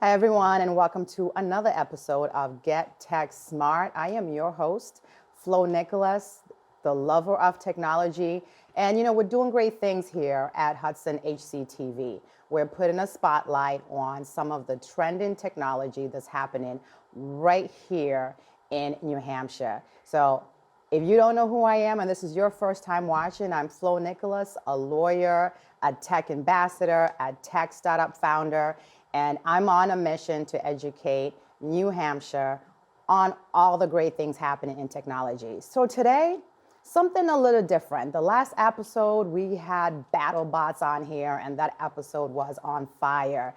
Hi, everyone, and welcome to another episode of Get Tech Smart. I am your host, Flo Nicholas, the lover of technology. And, we're doing great things here at Hudson HCTV. We're putting a spotlight on some of the trending technology that's happening right here in New Hampshire. So if you don't know who I am and this is your first time watching, I'm Flo Nicholas, a lawyer, a tech ambassador, a tech startup founder, and I'm on a mission to educate New Hampshire on all the great things happening in technology. So today, something a little different. The last episode, we had BattleBots on here, and that episode was on fire.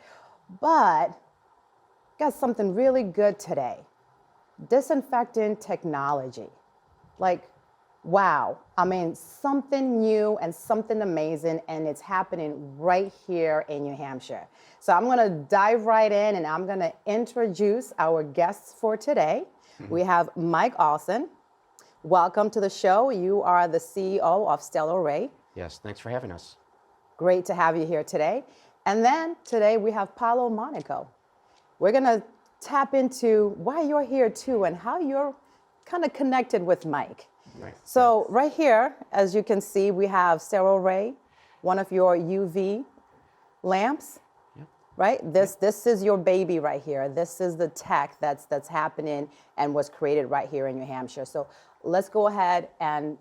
But got something really good today. Disinfecting technology. Like, wow. I mean, something new and something amazing, and it's happening right here in New Hampshire. So I'm gonna dive right in and I'm gonna introduce our guests for today. We have Mike Olsen. Welcome to the show. You are the CEO of Sterilray. Yes, thanks for having us. Great to have you here today. And then today we have Paolo Monaco. We're gonna tap into why you're here too and how you're kind of connected with Mike. Right. So right here, as you can see, we have Sterilray, one of your UV lamps, right? This is your baby right here. This is the tech that's happening and was created right here in New Hampshire. So let's go ahead and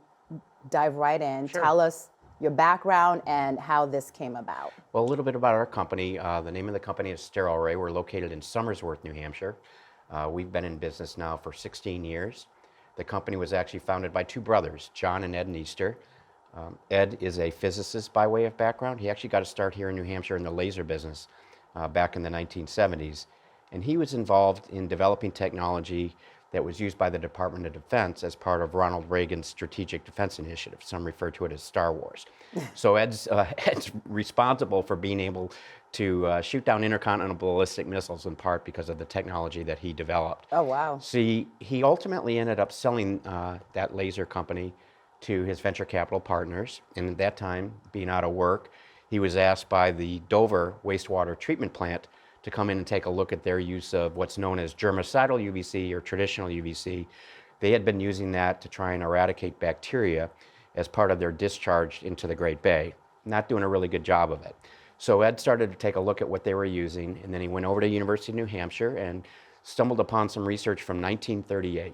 dive right in. Sure. Tell us your background and how this came about. Well, a little bit about our company. The name of the company is Sterilray. We're located in Somersworth, New Hampshire. We've been in business now for 16 years. The company was actually founded by two brothers, John and Ed Neester. Ed is a physicist by way of background. He actually got a start here in New Hampshire in the laser business back in the 1970s. And he was involved in developing technology that was used by the Department of Defense as part of Ronald Reagan's Strategic Defense Initiative. Some refer to it as Star Wars. So Ed's responsible for being able to shoot down intercontinental ballistic missiles in part because of the technology that he developed. Oh, wow. See, he ultimately ended up selling that laser company to his venture capital partners. And at that time, being out of work, he was asked by the Dover wastewater treatment plant to come in and take a look at their use of what's known as germicidal UVC or traditional UVC. They had been using that to try and eradicate bacteria as part of their discharge into the Great Bay, not doing a really good job of it. So Ed started to take a look at what they were using, and then he went over to University of New Hampshire and stumbled upon some research from 1938.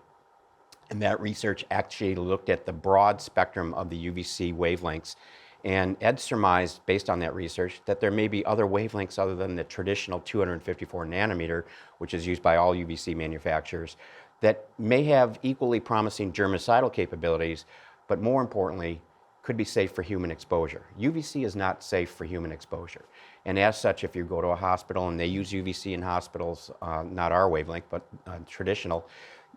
And that research actually looked at the broad spectrum of the UVC wavelengths. And Ed surmised, based on that research, that there may be other wavelengths other than the traditional 254 nanometer, which is used by all UVC manufacturers, that may have equally promising germicidal capabilities, but more importantly, could be safe for human exposure. UVC is not safe for human exposure. And as such, if you go to a hospital and they use UVC in hospitals, not our wavelength, but traditional,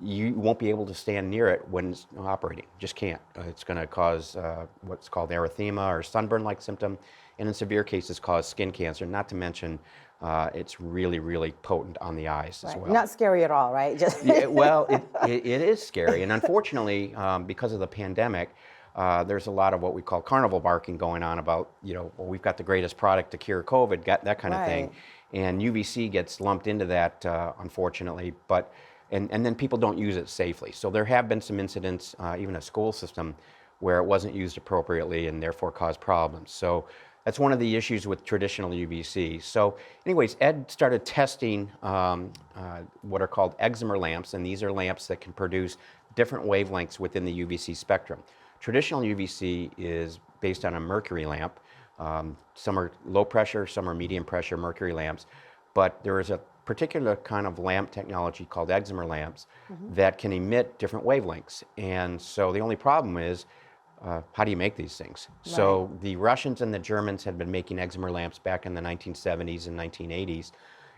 you won't be able to stand near it when it's operating. Just can't. It's going to cause what's called erythema or sunburn-like symptom, and in severe cases cause skin cancer, not to mention it's really, really potent on the eyes as well. Not scary at all, right? Yeah, well, it is scary, and unfortunately, because of the pandemic, there's a lot of what we call carnival barking going on about, well, we've got the greatest product to cure COVID, that kind of thing, and UVC gets lumped into that, unfortunately, but and then people don't use it safely. So there have been some incidents, even a school system, where it wasn't used appropriately and therefore caused problems. So that's one of the issues with traditional UVC. So anyways, Ed started testing what are called excimer lamps, and these are lamps that can produce different wavelengths within the UVC spectrum. Traditional UVC is based on a mercury lamp. Some are low pressure, some are medium pressure mercury lamps, but there is a particular kind of lamp technology called excimer lamps that can emit different wavelengths. And so the only problem is, how do you make these things? Right. So the Russians and the Germans had been making excimer lamps back in the 1970s and 1980s.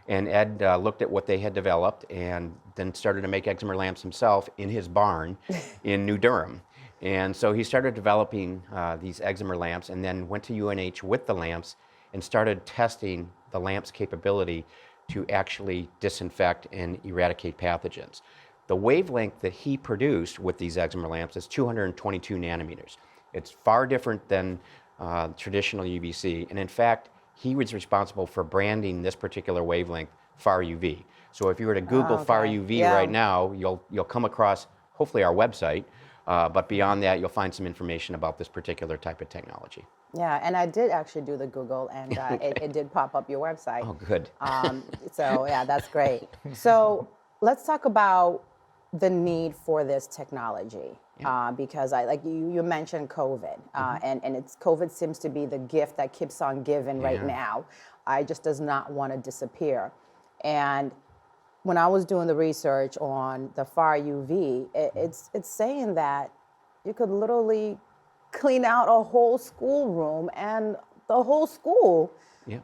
And Ed looked at what they had developed and then started to make excimer lamps himself in his barn in New Durham. And so he started developing these excimer lamps and then went to UNH with the lamps and started testing the lamp's capability to actually disinfect and eradicate pathogens. The wavelength that he produced with these excimer lamps is 222 nanometers. It's far different than traditional UVC, and in fact, he was responsible for branding this particular wavelength far UV. So if you were to Google far UV Yeah. right now, you'll come across hopefully our website. But beyond that, you'll find some information about this particular type of technology. Yeah, and I did actually do the Google, and it did pop up your website. Oh, good. So yeah, that's great. So let's talk about the need for this technology, because like you mentioned COVID, and it's COVID seems to be the gift that keeps on giving right now. It just does not want to disappear. And when I was doing the research on the far UV, it's saying that you could literally clean out a whole schoolroom and the whole school. Yeah.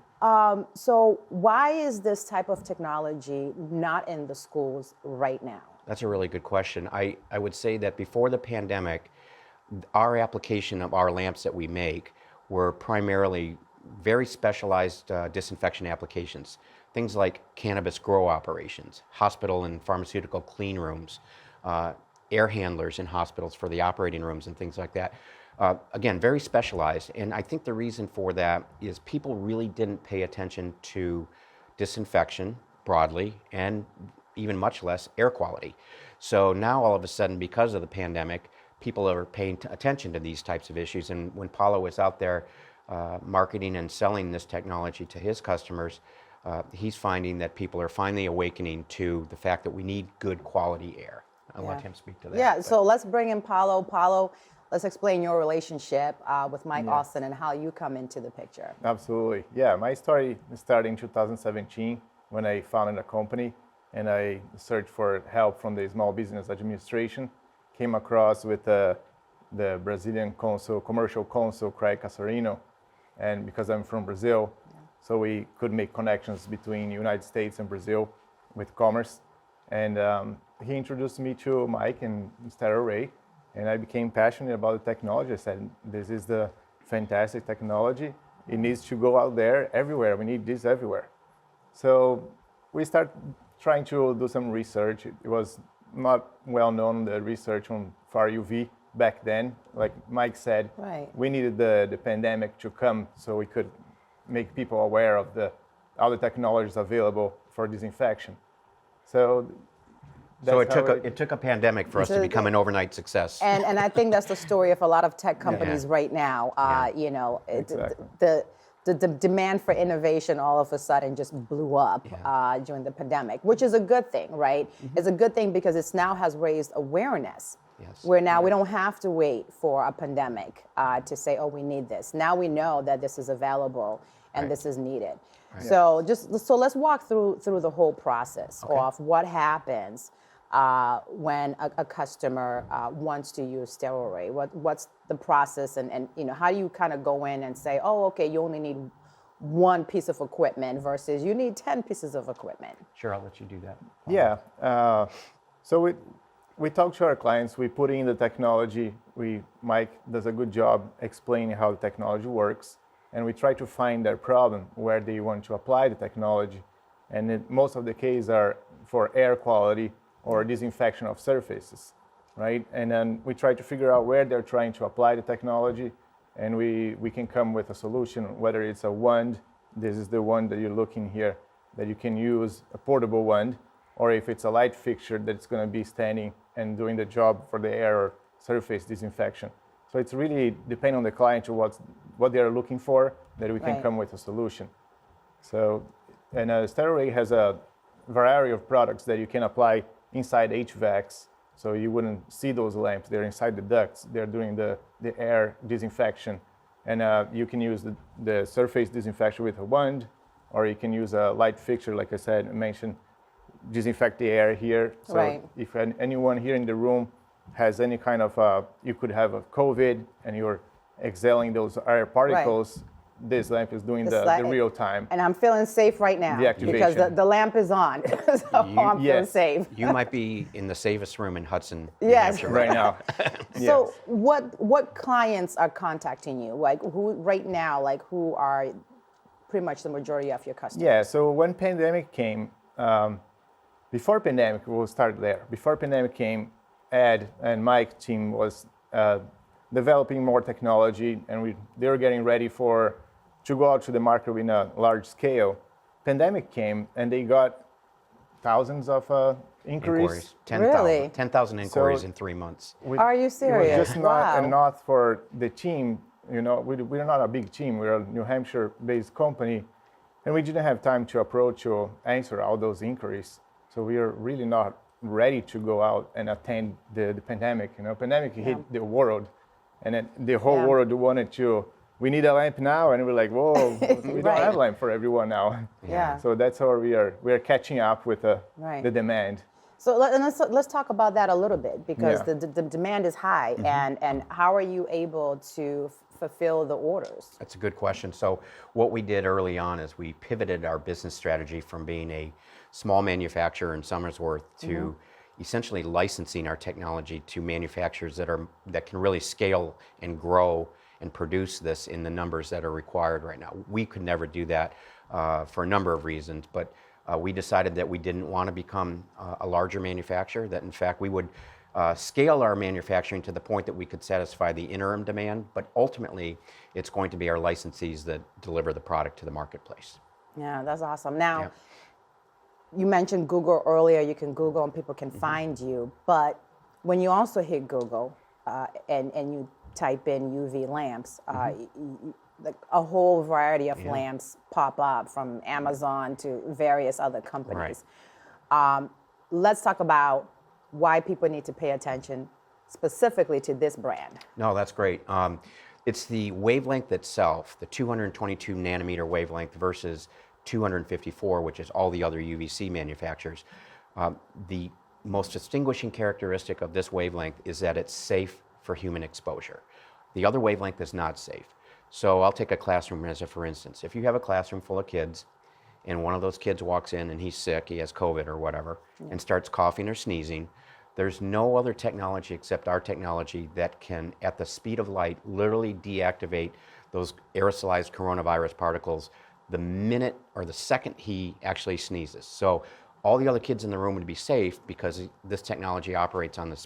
So why is this type of technology not in the schools right now? That's a really good question. I would say that before the pandemic, our application of our lamps that we make were primarily very specialized disinfection applications. Things like cannabis grow operations, hospital and pharmaceutical clean rooms, air handlers in hospitals for the operating rooms and things like that. Again, very specialized. And I think the reason for that is people really didn't pay attention to disinfection broadly and even much less air quality. So now all of a sudden, because of the pandemic, people are paying attention to these types of issues. And when Paolo was out there marketing and selling this technology to his customers, he's finding that people are finally awakening to the fact that we need good quality air. I'll let him speak to that. Yeah, so let's bring in Paolo. Paolo, let's explain your relationship with Mike Olsen and how you come into the picture. Absolutely. Yeah, my story started in 2017 when I founded a company and I searched for help from the Small Business Administration. Came across with the Brazilian consul, commercial consul, Craig Casarino, and because I'm from Brazil, so we could make connections between the United States and Brazil with commerce. And he introduced me to Mike and Sterilray, and I became passionate about the technology. I said, this is the fantastic technology. It needs to go out there everywhere. We need this everywhere. So we started trying to do some research. It was not well known, the research on far UV back then. Like Mike said, we needed the pandemic to come so we could make people aware of all the technologies available for disinfection. So it took a pandemic for us to become an overnight success. And I think that's the story of a lot of tech companies right now. You know, the demand for innovation all of a sudden just blew up during the pandemic, which is a good thing, right? It's a good thing because it now has raised awareness. Where now we don't have to wait for a pandemic to say, oh, we need this. Now we know that this is available and this is needed. So so let's walk through the whole process of what happens when a customer wants to use Sterilray. What's the process, and you know, how do you kind of go in and say, oh, okay, you only need one piece of equipment versus you need 10 pieces of equipment? Sure, I'll let you do that. Yeah. So we talk to our clients, we put in the technology, Mike does a good job explaining how the technology works, and we try to find their problem, where they want to apply the technology. And most of the cases are for air quality or disinfection of surfaces, right? And then we try to figure out where they're trying to apply the technology, and we can come with a solution, whether it's a wand, this is the one that you're looking here, that you can use, a portable wand, or if it's a light fixture that's going to be standing and doing the job for the air or surface disinfection. So it's really depending on the client to what they're looking for, that we can come with a solution. So, and Sterilray has a variety of products that you can apply inside HVACs, so you wouldn't see those lamps. They're inside the ducts. They're doing the air disinfection. And you can use the surface disinfection with a wand, or you can use a light fixture, like I said, mentioned, disinfect the air here. So if anyone here in the room has any kind of, you could have a COVID and you're exhaling those air particles, this lamp is doing the real time. And I'm feeling safe right now because the lamp is on. So I'm feeling safe. You might be in the safest room in Hudson, yes, right now. So what clients are contacting you? Like who right now, like who are pretty much the majority of your customers? Yeah, so when pandemic came, before pandemic, we'll start there. Before pandemic came, Ed and Mike team was developing more technology, and they were getting ready to go out to the market in a large scale. Pandemic came, and they got thousands of inquiries. 10,000. Really? 10,000 inquiries So- in 3 months. Are you It was serious? just not Wow. enough for the team. You know, we're not a big team. We're a New Hampshire-based company, and we didn't have time to approach or answer all those inquiries. So we are really not ready to go out and attend the pandemic. You know, pandemic hit the world, and then the whole Yeah. world wanted to. We need a lamp now, and we're like, whoa, we don't Right. have a lamp for everyone now. Yeah. So that's how we are catching up with Right. the demand. So let's talk about that a little bit because Yeah. the demand is high, and how are you able to fulfill the orders? That's a good question. So what we did early on is we pivoted our business strategy from being a small manufacturer in Somersworth to essentially licensing our technology to manufacturers that can really scale and grow and produce this in the numbers that are required right now. We could never do that for a number of reasons, but we decided that we didn't want to become a larger manufacturer, that in fact we would scale our manufacturing to the point that we could satisfy the interim demand, but ultimately it's going to be our licensees that deliver the product to the marketplace. Yeah, that's awesome. Now, Yeah. you mentioned Google earlier. You can Google and people can find you, but when you also hit Google and you type in UV lamps, like a whole variety of lamps pop up from Amazon to various other companies. Let's talk about why people need to pay attention specifically to this brand. No, that's great. It's the wavelength itself, the 222 nanometer wavelength versus 254, which is all the other UVC manufacturers. The most distinguishing characteristic of this wavelength is that it's safe for human exposure. The other wavelength is not safe. So I'll take a classroom as a for instance. If you have a classroom full of kids and one of those kids walks in and he's sick, he has COVID or whatever, and starts coughing or sneezing, there's no other technology except our technology that can, at the speed of light, literally deactivate those aerosolized coronavirus particles the minute or the second he actually sneezes. So all the other kids in the room would be safe because this technology operates on a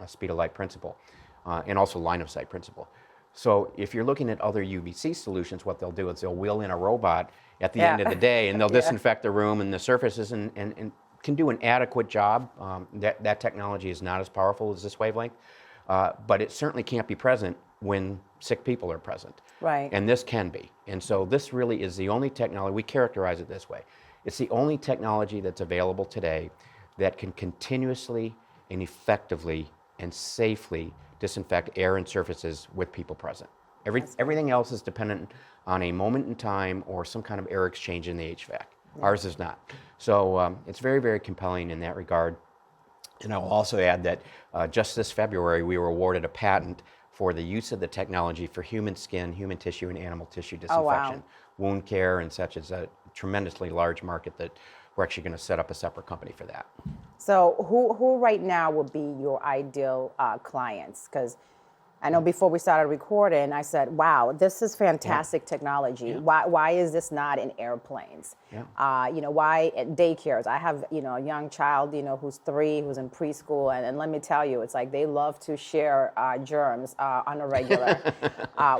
speed of light principle and also line of sight principle. So if you're looking at other UVC solutions, what they'll do is they'll wheel in a robot at the end of the day and they'll disinfect the room and the surfaces and can do an adequate job. That technology is not as powerful as this wavelength, but it certainly can't be present when sick people are present. Right. And this can be. And so this really is the only technology, we characterize it this way. It's the only technology that's available today that can continuously and effectively and safely disinfect air and surfaces with people present. Everything else is dependent on a moment in time or some kind of air exchange in the HVAC. Ours is not. So it's very, very compelling in that regard. And I'll also add that just this February, we were awarded a patent for the use of the technology for human skin, human tissue, and animal tissue disinfection. Wound care and such is a tremendously large market that we're actually going to set up a separate company for that. So who right now would be your ideal clients? Because I know before we started recording, I said, wow, this is fantastic technology. Why is this not in airplanes? Why at daycares? I have, a young child, who's 3, who's in preschool. And let me tell you, it's like they love to share germs on a regular.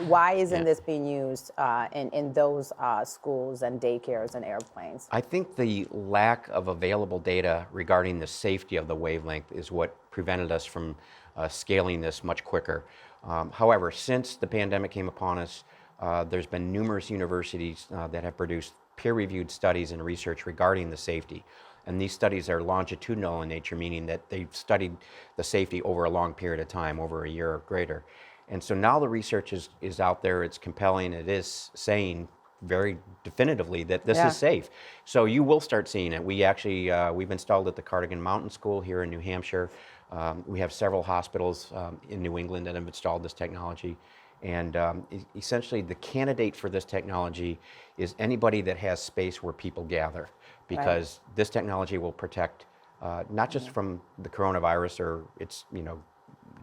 Why isn't this being used in those schools and daycares and airplanes? I think the lack of available data regarding the safety of the wavelength is what prevented us from scaling this much quicker. However, since the pandemic came upon us, there's been numerous universities that have produced peer-reviewed studies and research regarding the safety. And these studies are longitudinal in nature, meaning that they've studied the safety over a long period of time, over a year or greater. And so now the research is out there, it's compelling, it is saying very definitively that this is safe. So you will start seeing it. We actually, we've installed at the Cardigan Mountain School here in New Hampshire. We have several hospitals in New England that have installed this technology. And essentially the candidate for this technology is anybody that has space where people gather, because this technology will protect not just from the coronavirus or its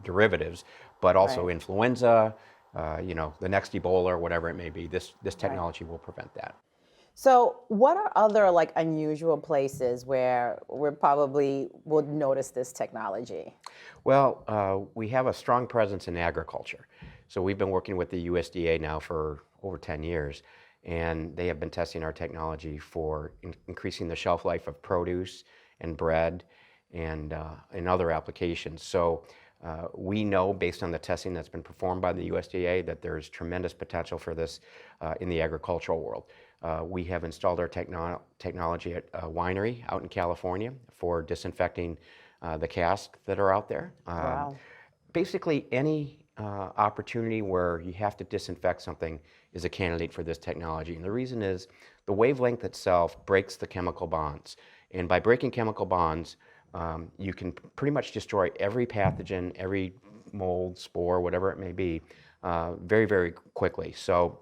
derivatives, but also influenza, the next Ebola or whatever it may be. This technology will prevent that. So what are other unusual places where we probably would notice this technology? Well, we have a strong presence in agriculture. So we've been working with the USDA now for over 10 years. and they have been testing our technology for increasing the shelf life of produce and bread and other applications. So we know, based on the testing that's been performed by the USDA, that there's tremendous potential for this in the agricultural world. We have installed our technology at a winery out in California for disinfecting the casks that are out there. Wow. Basically, any opportunity where you have to disinfect something is a candidate for this technology. And the reason is the wavelength itself breaks the chemical bonds. And by breaking chemical bonds, you can pretty much destroy every pathogen, every mold, spore, whatever it may be, very, very quickly. So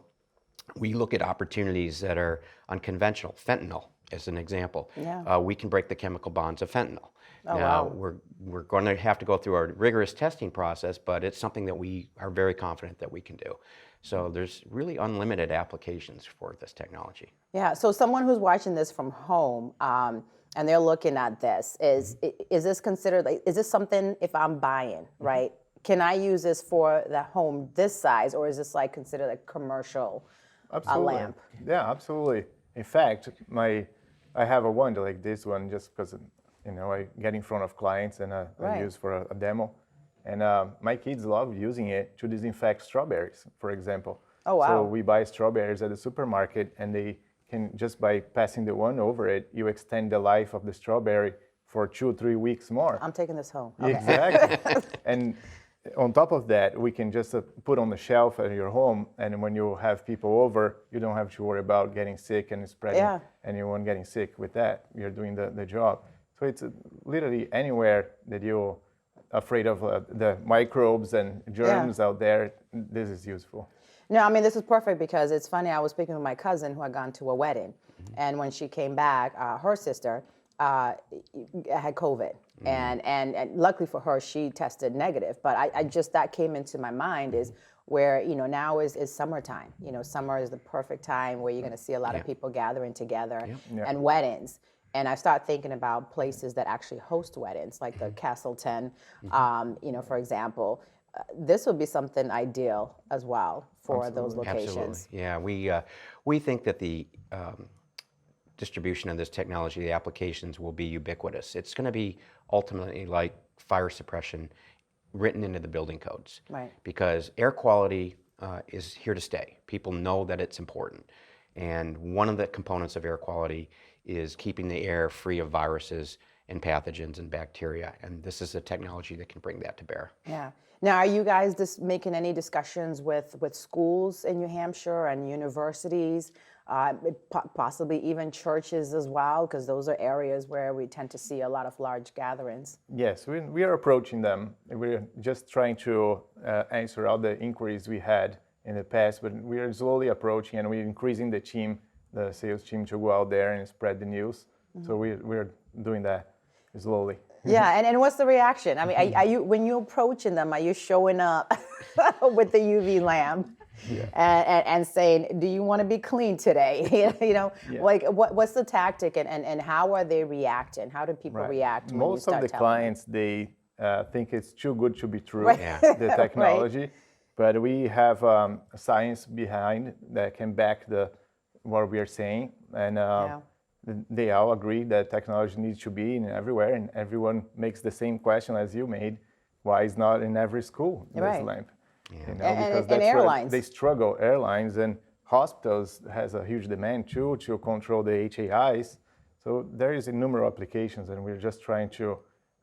we look at opportunities that are unconventional. Fentanyl, as an example. Yeah. We can break the chemical bonds of fentanyl. Oh, Now, wow. we're going to have to go through a rigorous testing process, but it's something that we are very confident that we can do. So there's really unlimited applications for this technology. Yeah, so someone who's watching this from home, and they're looking at this, is this considered, like, is this something, if I'm buying, right, can I use this for the home this size, or is this like considered a commercial lamp? Yeah, absolutely. In fact, I have a one like this one just because I get in front of clients and I Right. use for a demo. And my kids love using it to disinfect strawberries, for example. Oh, wow. So we buy strawberries at the supermarket, and they can, just by passing the one over it, you extend the life of the strawberry for 2 or 3 weeks more. I'm taking this home. Okay. Exactly. And on top of that, we can just put on the shelf at your home, and when you have people over, you don't have to worry about getting sick and spreading Yeah. anyone getting sick with that. You're doing the job. So it's literally anywhere that you're afraid of the microbes and germs out there, this is useful. No, I mean, this is perfect because it's funny. I was speaking with my cousin who had gone to a wedding, and when she came back, her sister had COVID, and luckily for her, she tested negative. But I just, that came into my mind is where, now is summertime. Summer is the perfect time where you're going to see a lot of people gathering together and weddings. And I start thinking about places that actually host weddings, like the Castleton, for example. This would be something ideal as well for those locations. Absolutely. Yeah, we think that the distribution of this technology, the applications, will be ubiquitous. It's going to be ultimately like fire suppression written into the building codes. Right. Because air quality is here to stay. People know that it's important. And one of the components of air quality is keeping the air free of viruses and pathogens and bacteria. And this is a technology that can bring that to bear. Yeah. Now, are you guys just making any discussions with schools in New Hampshire and universities, possibly even churches as well? Because those are areas where we tend to see a lot of large gatherings. Yes, we are approaching them. We're just trying to answer all the inquiries we had in the past, but we are slowly approaching, and we're increasing the team, the sales team, to go out there and spread the news. So we're doing that slowly. Yeah, and what's the reaction? I mean, are you, when you're approaching them, are you showing up with the UV lamp and saying, do you want to be clean today? Like what's the tactic, and how are they reacting? How do people react when you start Most of the telling clients, they think it's too good to be true, Right. the technology. But we have science behind that can back what we are saying. And they all agree that technology needs to be in everywhere, and everyone makes the same question as you made: why is not in every school this lamp? And Because that's airlines. where they struggle. Airlines and hospitals has a huge demand too to control the HAIs. So there is innumerable applications, and we're just trying to,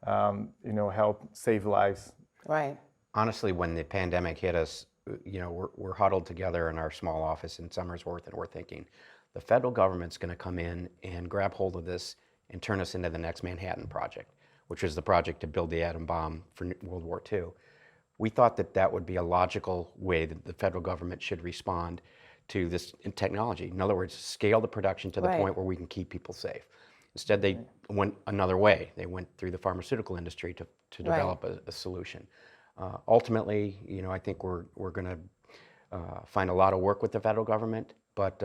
help save lives. Right. Honestly, when the pandemic hit us, we're huddled together in our small office in Somersworth, and we're thinking, the federal government's going to come in and grab hold of this and turn us into the next Manhattan Project, which was the project to build the atom bomb for World War II. We thought that would be a logical way that the federal government should respond to this technology. In other words, scale the production to the point where we can keep people safe. Instead, they went another way. They went through the pharmaceutical industry to develop a solution. Ultimately, I think we're going to find a lot of work with the federal government, but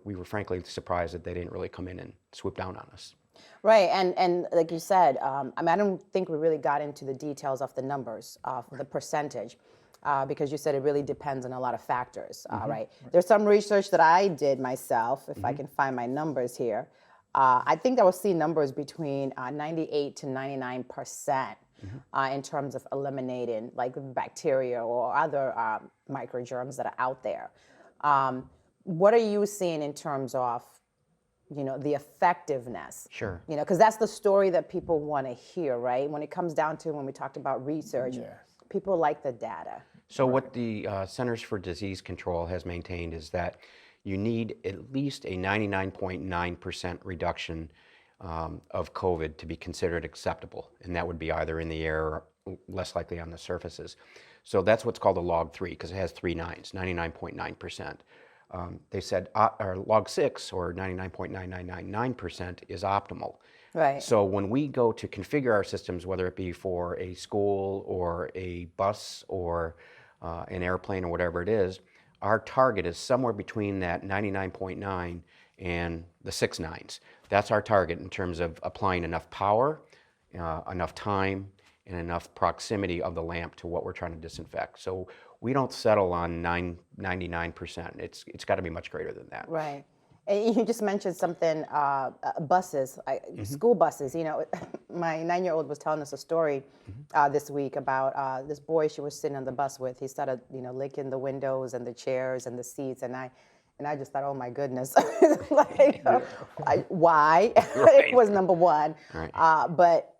we were frankly surprised that they didn't really come in and swoop down on us. Right, and like you said, I don't think we really got into the details of the numbers, of the percentage. because you said it really depends on a lot of factors, right? There's some research that I did myself, if I can find my numbers here. I think I was seeing numbers between 98 to 99% in terms of eliminating like bacteria or other microgerms that are out there. What are you seeing in terms of, the effectiveness? Sure. Because that's the story that people want to hear, right? When it comes down to when we talked about research, people like the data. So what the Centers for Disease Control has maintained is that you need at least a 99.9% reduction of COVID to be considered acceptable, and that would be either in the air or less likely on the surfaces. So that's what's called a log 3, because it has 3 nines, 99.9%. They said or log 6, or 99.9999%, is optimal. Right. So when we go to configure our systems, whether it be for a school or a bus or an airplane or whatever it is, our target is somewhere between that 99.9 and the 6 nines. That's our target in terms of applying enough power, enough time, and enough proximity of the lamp to what we're trying to disinfect. So we don't settle on 99%. It's got to be much greater than that. Right. And you just mentioned something, buses, school buses. My 9-year-old was telling us a story this week about this boy she was sitting on the bus with. He started, licking the windows and the chairs and the seats, and I just thought, oh my goodness, why? Right. It was number one. Right. But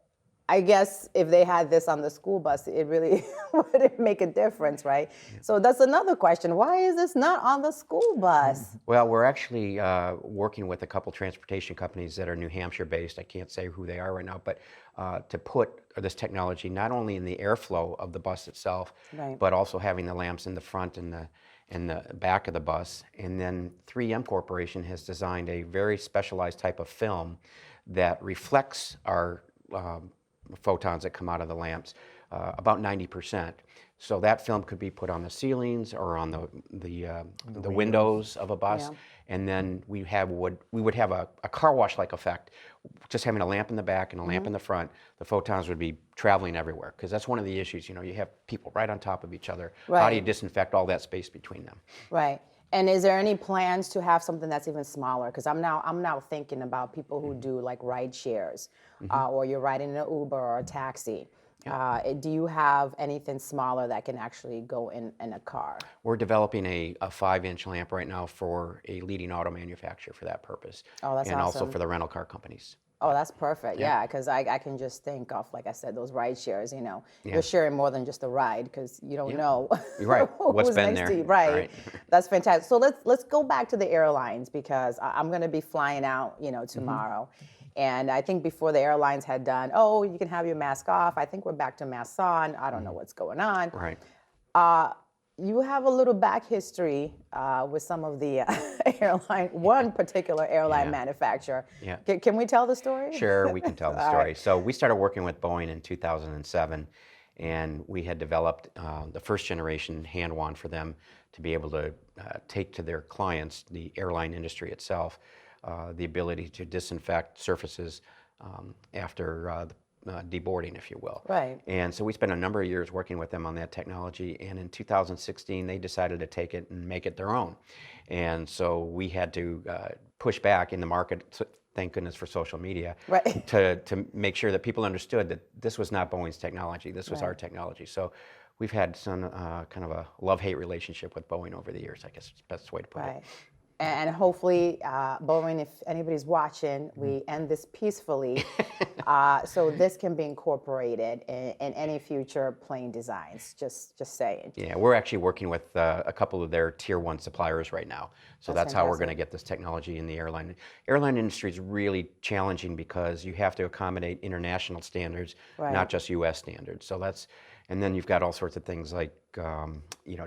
I guess if they had this on the school bus, it really wouldn't make a difference, right? Yeah. So that's another question. Why is this not on the school bus? Well, we're actually working with a couple transportation companies that are New Hampshire based. I can't say who they are right now, but to put this technology not only in the airflow of the bus itself, right, but also having the lamps in the front and the back of the bus. And then 3M Corporation has designed a very specialized type of film that reflects our photons that come out of the lamps, about 90%. So that film could be put on the ceilings or on the windows of a bus, yeah, and then we would have a car wash like effect, just having a lamp in the back and a lamp in the front. The photons would be traveling everywhere, because that's one of the issues. You have people right on top of each other. Right. How do you disinfect all that space between them? Right. And is there any plans to have something that's even smaller? Because I'm now thinking about people who do like ride shares, or you're riding an Uber or a taxi. Yeah. Do you have anything smaller that can actually go in a car? We're developing a 5-inch lamp right now for a leading auto manufacturer for that purpose. Oh, that's awesome. And also for the rental car companies. Oh, that's perfect. Yeah, because I can just think of, like I said, those ride shares. You're sharing more than just a ride, because you don't know right. What's been there. Right. That's fantastic. So let's go back to the airlines, because I'm going to be flying out, tomorrow. And I think before the airlines had done, oh, you can have your mask off. I think we're back to masks on. I don't know what's going on. Right. You have a little back history with some of the one particular airline manufacturer. Yeah. Can we tell the story? Sure, we can tell the story. Right. So we started working with Boeing in 2007, and we had developed the first generation hand wand for them to be able to take to their clients, the airline industry itself, the ability to disinfect surfaces after deboarding, if you will. Right. And so we spent a number of years working with them on that technology, and in 2016 they decided to take it and make it their own. And so we had to push back in the market, thank goodness for social media, right, to make sure that people understood that this was not Boeing's technology, this was our technology. So we've had some kind of a love-hate relationship with Boeing over the years, I guess is the best way to put it. And hopefully, Boeing, if anybody's watching, we end this peacefully, so this can be incorporated in any future plane designs. Just saying. Yeah, we're actually working with a couple of their tier 1 suppliers right now. So that's how we're going to get this technology in the airline. Airline industry is really challenging because you have to accommodate international standards, not just U.S. standards. So that's. And then you've got all sorts of things like,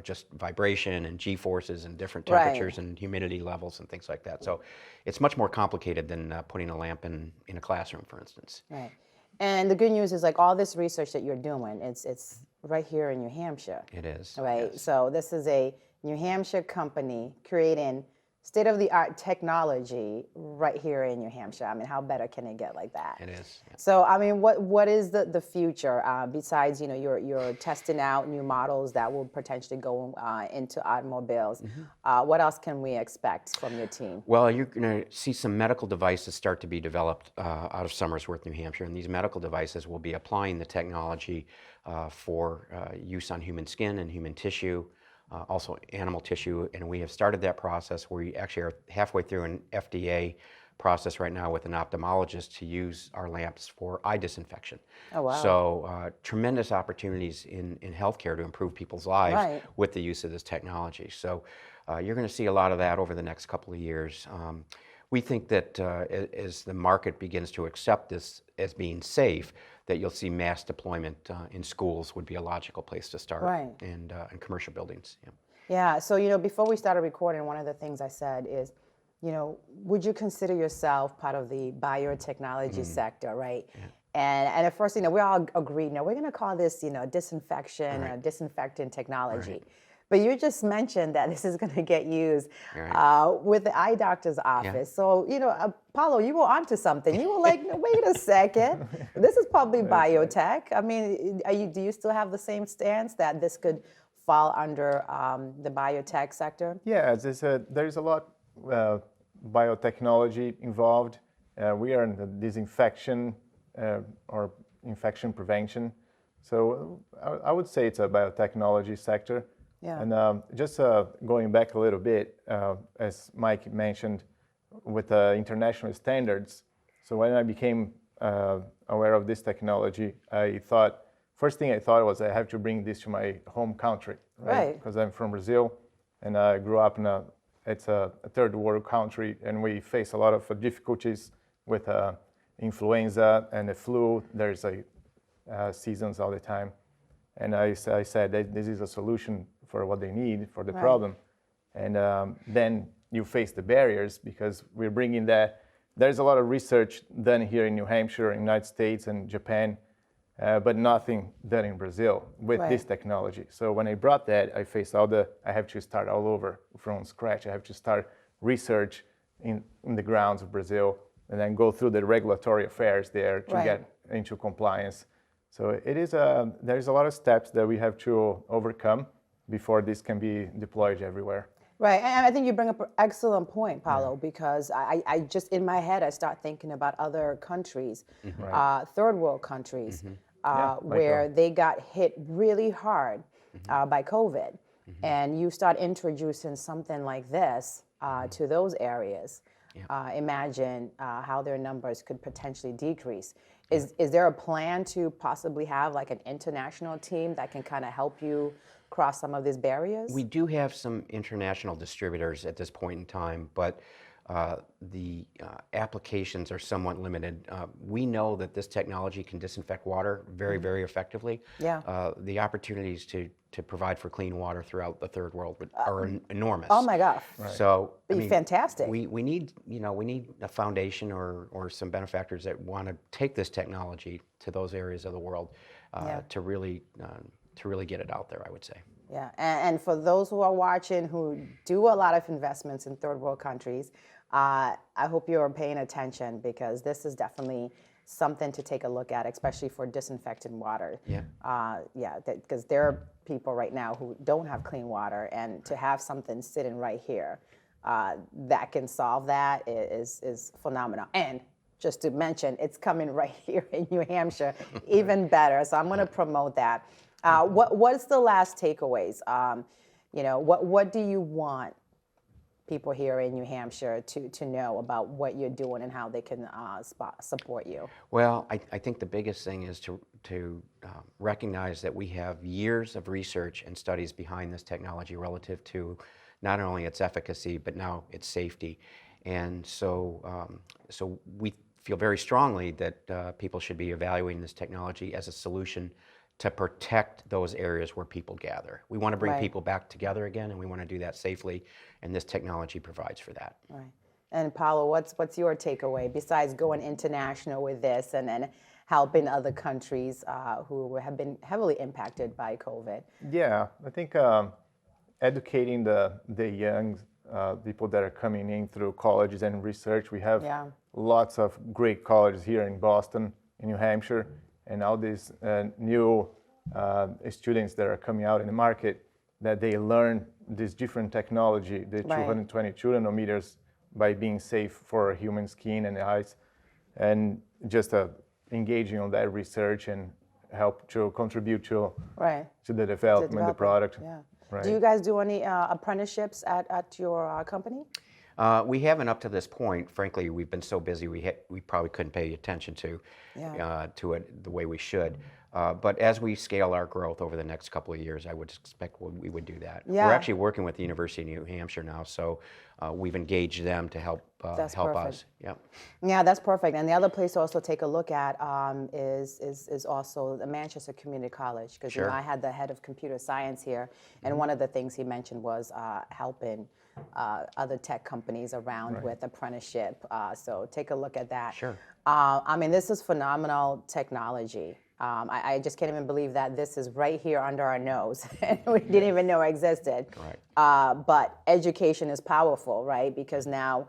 just vibration and G-forces and different temperatures and humidity levels and things like that. So it's much more complicated than putting a lamp in a classroom, for instance. Right. And the good news is, like, all this research that you're doing, it's right here in New Hampshire. It is. Right. Yes. So this is a New Hampshire company creating state-of-the-art technology right here in New Hampshire. I mean, how better can it get like that? It is. Yeah. So, I mean, what is the future besides, you know, you're testing out new models that will potentially go into automobiles. What else can we expect from your team? Well, you're going to see some medical devices start to be developed out of Somersworth, New Hampshire, and these medical devices will be applying the technology for use on human skin and human tissue, also animal tissue, and we have started that process. We actually are halfway through an FDA process right now with an ophthalmologist to use our lamps for eye disinfection. Oh, wow. So tremendous opportunities in healthcare to improve people's lives Right. with the use of this technology. So you're going to see a lot of that over the next couple of years. We think that as the market begins to accept this as being safe, that you'll see mass deployment in schools would be a logical place to start, Right. and in commercial buildings. Yeah. Yeah, so, you know, before we started recording, one of the things I said is, you know, would you consider yourself part of the biotechnology sector, right? Yeah. And at first, you know, we all agreed, no, we're going to call this, you know, disinfection, Right. disinfecting technology. Right. But you just mentioned that this is going to get used Right. with the eye doctor's office. So, you know, Paolo, you were onto something. You were like, no, wait a second, this is probably biotech. I mean, do you still have the same stance that this could fall under the biotech sector? Yeah, there's a lot biotechnology involved. We are in the disinfection or infection prevention. So I would say it's a biotechnology sector. Yeah. And just going back a little bit, as Mike mentioned, with international standards. So when I became aware of this technology, first thing I thought was I have to bring this to my home country, Right. Because I'm from Brazil, and I grew up it's a third world country, and we face a lot of difficulties with influenza and the flu. There's seasons all the time. And I said that this is a solution for what they need, for the Right. problem. And then you face the barriers because we're bringing that. There's a lot of research done here in New Hampshire, United States, and Japan, but nothing done in Brazil with Right. this technology. So when I brought that, I faced I have to start all over from scratch. I have to start research in the grounds of Brazil, and then go through the regulatory affairs there to Right. get into compliance. So it is there's a lot of steps that we have to overcome before this can be deployed everywhere. Right, and I think you bring up an excellent point, Paolo, because I just, in my head, I start thinking about other countries, third world countries, where they got hit really hard by COVID. And you start introducing something like this to those areas. Imagine how their numbers could potentially decrease. Is there a plan to possibly have like an international team that can kind of help you cross some of these barriers? We do have some international distributors at this point in time, but the applications are somewhat limited. We know that this technology can disinfect water very, very effectively. Yeah. The opportunities to provide for clean water throughout the third world are enormous. Oh my gosh. So I Be mean, fantastic. We need a foundation or some benefactors that want to take this technology to those areas of the world to really get it out there, I would say. Yeah, and for those who are watching who do a lot of investments in third world countries, I hope you're paying attention because this is definitely something to take a look at, especially for disinfecting water. Yeah. Because there are people right now who don't have clean water, and to have something sitting right here that can solve that is phenomenal. And just to mention, it's coming right here in New Hampshire, even better. So I'm going to promote that. What's the last takeaways? What do you want people here in New Hampshire to know about what you're doing and how they can support you? Well, I think the biggest thing is to recognize that we have years of research and studies behind this technology relative to not only its efficacy, but now its safety. And so we feel very strongly that people should be evaluating this technology as a solution to protect those areas where people gather. We want to bring people back together again, and we want to do that safely, and this technology provides for that. Right. And Paolo, what's your takeaway besides going international with this and helping other countries who have been heavily impacted by COVID? Yeah, I think educating the young people that are coming in through colleges and research. We have Yeah. lots of great colleges here in Boston, in New Hampshire, and all these new students that are coming out in the market, that they learn this different technology, the Right. 222 nanometers, by being safe for human skin and eyes, and just engaging on that research and help to contribute to Right. the development of the product. Yeah. Right. Do you guys do any apprenticeships at your company? We haven't up to this point. Frankly, we've been so busy, we probably couldn't pay attention to it the way we should. But as we scale our growth over the next couple of years, I would expect we would do that. Yeah. We're actually working with the University of New Hampshire now, so we've engaged them to help That's help perfect. us. Yep. Yeah, that's perfect. And the other place to also take a look at is also the Manchester Community College, because Sure. I had the head of computer science here, and one of the things he mentioned was helping other tech companies around with apprenticeship. So take a look at that. Sure. I mean, this is phenomenal technology. I just can't even believe that this is right here under our nose, and we didn't even know it existed. Right. But education is powerful, right? Because now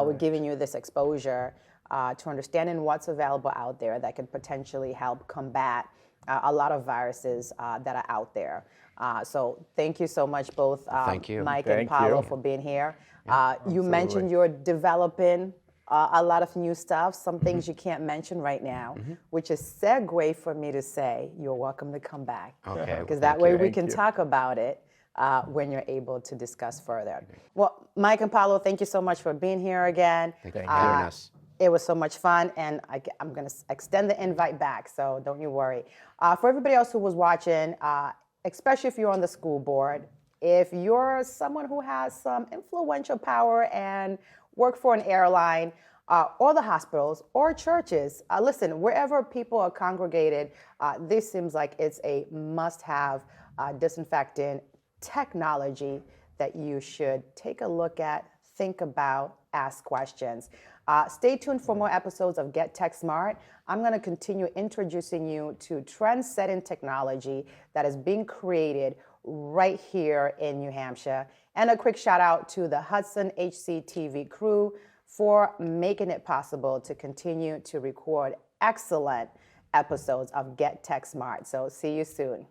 we're giving you this exposure to understanding what's available out there that could potentially help combat a lot of viruses that are out there. So thank you so much, both Thank you. Mike and Thank Paolo, you. for being here. You absolutely. mentioned you're developing a lot of new stuff, some things you can't mention right now, which is segue for me to say you're welcome to come back. Okay. Because that way we Thank can you. talk about it when you're able to discuss further. Well, Mike and Paolo, thank you so much for being here again. Thank you for Thank you. having us. It was so much fun, and I'm going to extend the invite back, so don't you worry. For everybody else who was watching, especially if you're on the school board, if you're someone who has some influential power and work for an airline, or the hospitals, or churches, listen, wherever people are congregated, this seems like it's a must-have disinfectant technology that you should take a look at, think about, ask questions. Stay tuned for more episodes of Get Tech Smart. I'm going to continue introducing you to trend-setting technology that is being created right here in New Hampshire. And a quick shout out to the Hudson HCTV crew for making it possible to continue to record excellent episodes of Get Tech Smart. So see you soon.